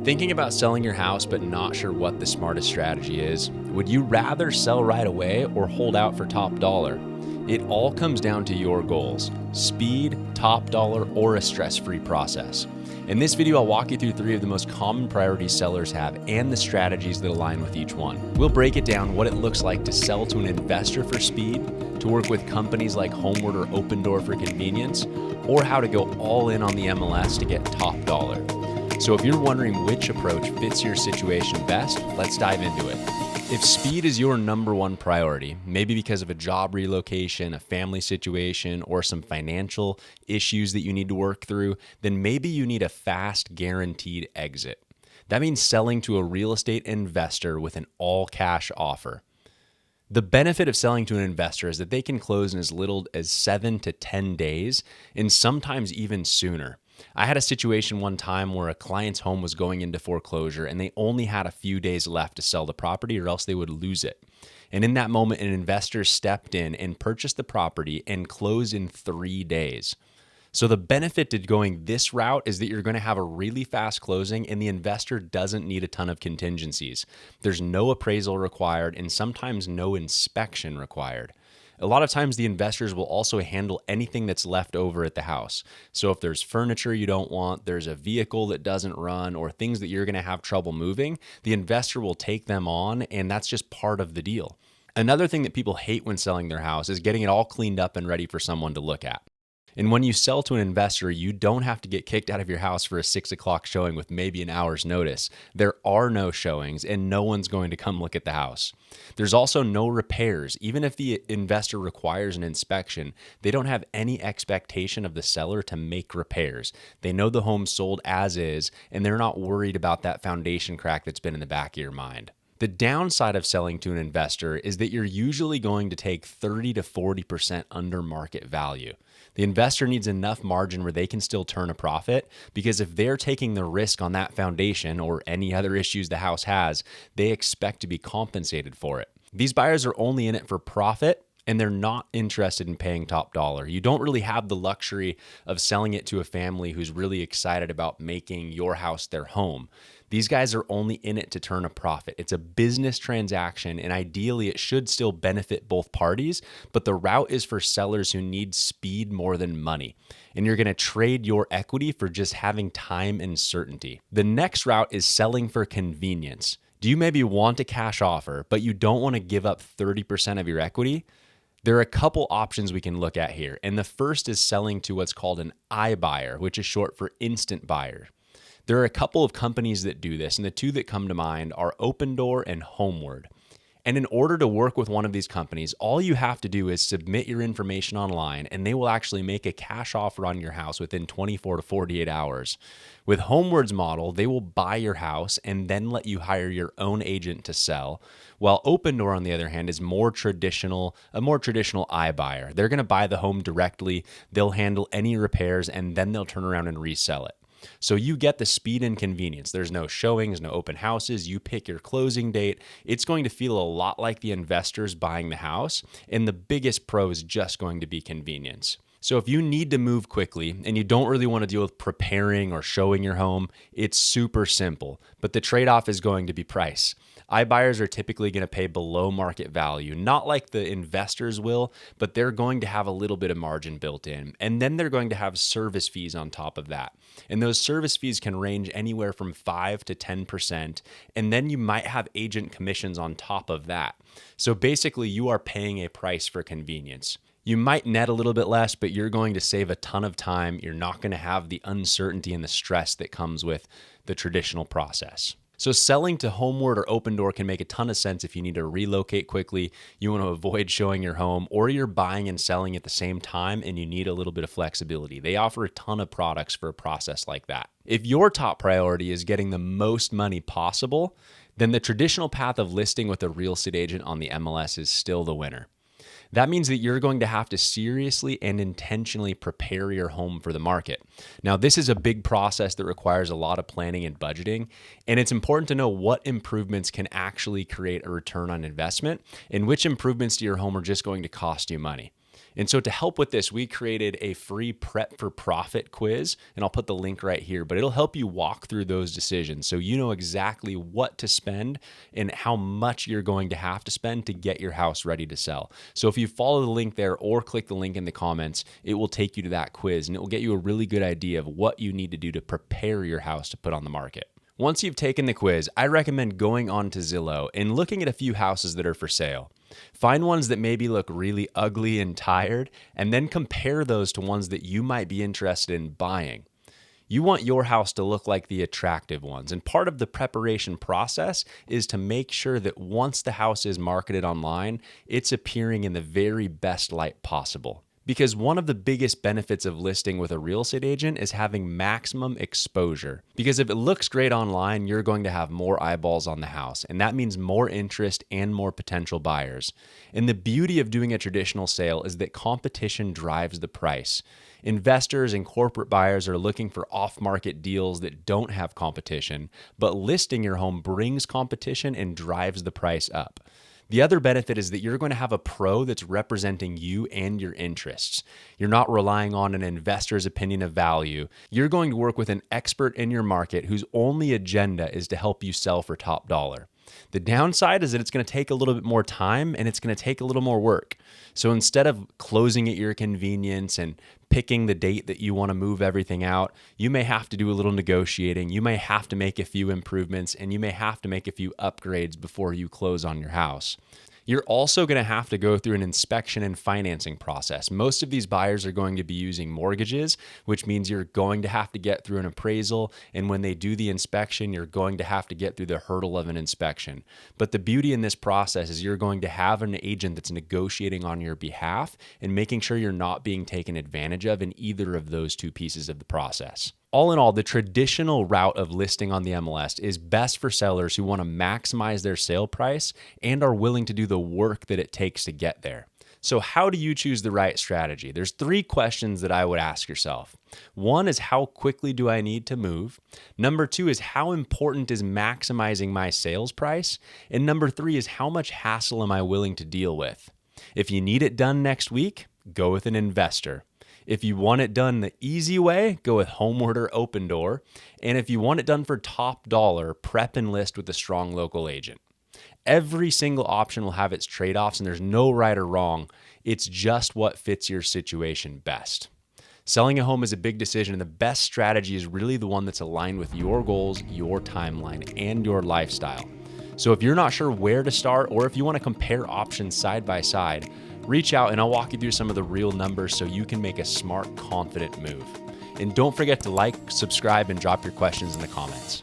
Thinking about selling your house but not sure what the smartest strategy is? Would you rather sell right away or hold out for top dollar? It all comes down to your goals: speed, top dollar, or a stress-free process. In this video, I'll walk you through 3 of the most common priorities sellers have and the strategies that align with each one. We'll break it down what it looks like to sell to an investor for speed, to work with companies like Homeward or Open Door for convenience, or how to go all in on the MLS to get top dollar. So if you're wondering which approach fits your situation best, let's dive into it. If speed is your number one priority, maybe because of a job relocation, a family situation, or some financial issues that you need to work through, then maybe you need a fast, guaranteed exit. That means selling to a real estate investor with an all-cash offer. The benefit of selling to an investor is that they can close in as little as 7 to 10 days, and sometimes even sooner. I had a situation one time where a client's home was going into foreclosure and they only had a few days left to sell the property or else they would lose it. And in that moment, an investor stepped in and purchased the property and closed in 3 days. So the benefit to going this route is that you're going to have a really fast closing and the investor doesn't need a ton of contingencies. There's no appraisal required and sometimes no inspection required. A lot of times the investors will also handle anything that's left over at the house. So if there's furniture you don't want, there's a vehicle that doesn't run, or things that you're going to have trouble moving, the investor will take them on, and that's just part of the deal. Another thing that people hate when selling their house is getting it all cleaned up and ready for someone to look at. And when you sell to an investor, you don't have to get kicked out of your house for a 6 o'clock showing with maybe an hour's notice. There are no showings and no one's going to come look at the house. There's also no repairs. Even if the investor requires an inspection, they don't have any expectation of the seller to make repairs. They know the home sold as is, and they're not worried about that foundation crack that's been in the back of your mind. The downside of selling to an investor is that you're usually going to take 30 to 40% under market value. The investor needs enough margin where they can still turn a profit, because if they're taking the risk on that foundation or any other issues the house has, they expect to be compensated for it. These buyers are only in it for profit, and they're not interested in paying top dollar. You don't really have the luxury of selling it to a family who's really excited about making your house their home. These guys are only in it to turn a profit. It's a business transaction, and ideally it should still benefit both parties, but the route is for sellers who need speed more than money. And you're gonna trade your equity for just having time and certainty. The next route is selling for convenience. Do you maybe want a cash offer, but you don't wanna give up 30% of your equity? There are a couple options we can look at here, and the first is selling to what's called an iBuyer, which is short for instant buyer. There are a couple of companies that do this, and the 2 that come to mind are Open Door and Homeward. And in order to work with one of these companies, all you have to do is submit your information online, and they will actually make a cash offer on your house within 24 to 48 hours. With Homeward's model, they will buy your house and then let you hire your own agent to sell, while Open Door, on the other hand, is a more traditional iBuyer. They're going to buy the home directly, they'll handle any repairs, and then they'll turn around and resell it. So you get the speed and convenience. There's no showings, no open houses. You pick your closing date. It's going to feel a lot like the investors buying the house, and the biggest pro is just going to be convenience. So if you need to move quickly and you don't really want to deal with preparing or showing your home, it's super simple, but the trade-off is going to be price. iBuyers are typically going to pay below market value, not like the investors will, but they're going to have a little bit of margin built in. And then they're going to have service fees on top of that. And those service fees can range anywhere from 5 to 10%. And then you might have agent commissions on top of that. So basically, you are paying a price for convenience. You might net a little bit less, but you're going to save a ton of time. You're not going to have the uncertainty and the stress that comes with the traditional process. So selling to Homeward or Open Door can make a ton of sense if you need to relocate quickly, you want to avoid showing your home, or you're buying and selling at the same time and you need a little bit of flexibility. They offer a ton of products for a process like that. If your top priority is getting the most money possible, then the traditional path of listing with a real estate agent on the MLS is still the winner. That means that you're going to have to seriously and intentionally prepare your home for the market. Now, this is a big process that requires a lot of planning and budgeting, and it's important to know what improvements can actually create a return on investment and which improvements to your home are just going to cost you money. And so to help with this, we created a free Prep for Profit quiz, and I'll put the link right here, but it'll help you walk through those decisions so you know exactly what to spend and how much you're going to have to spend to get your house ready to sell. So if you follow the link there or click the link in the comments, it will take you to that quiz and it will get you a really good idea of what you need to do to prepare your house to put on the market. Once you've taken the quiz, I recommend going on to Zillow and looking at a few houses that are for sale. Find ones that maybe look really ugly and tired, and then compare those to ones that you might be interested in buying. You want your house to look like the attractive ones, and part of the preparation process is to make sure that once the house is marketed online, it's appearing in the very best light possible. Because one of the biggest benefits of listing with a real estate agent is having maximum exposure. Because if it looks great online, you're going to have more eyeballs on the house, and that means more interest and more potential buyers. And the beauty of doing a traditional sale is that competition drives the price. Investors and corporate buyers are looking for off-market deals that don't have competition, but listing your home brings competition and drives the price up. The other benefit is that you're going to have a pro that's representing you and your interests. You're not relying on an investor's opinion of value. You're going to work with an expert in your market whose only agenda is to help you sell for top dollar. The downside is that it's going to take a little bit more time and it's going to take a little more work. So instead of closing at your convenience and picking the date that you want to move everything out, you may have to do a little negotiating. You may have to make a few improvements and you may have to make a few upgrades before you close on your house. You're also going to have to go through an inspection and financing process. Most of these buyers are going to be using mortgages, which means you're going to have to get through an appraisal. And when they do the inspection, you're going to have to get through the hurdle of an inspection. But the beauty in this process is you're going to have an agent that's negotiating on your behalf and making sure you're not being taken advantage of in either of those two pieces of the process. All in all, the traditional route of listing on the MLS is best for sellers who want to maximize their sale price and are willing to do the work that it takes to get there. So how do you choose the right strategy? There's 3 questions that I would ask yourself. 1 is, how quickly do I need to move? Number 2 is, how important is maximizing my sales price? And number 3 is, how much hassle am I willing to deal with? If you need it done next week, go with an investor. If you want it done the easy way, go with home order, open door. And if you want it done for top dollar, prep and list with a strong local agent. Every single option will have its trade-offs and there's no right or wrong. It's just what fits your situation best. Selling a home is a big decision and the best strategy is really the one that's aligned with your goals, your timeline, and your lifestyle. So if you're not sure where to start or if you want to compare options side by side, reach out and I'll walk you through some of the real numbers so you can make a smart, confident move. And don't forget to like, subscribe, and drop your questions in the comments.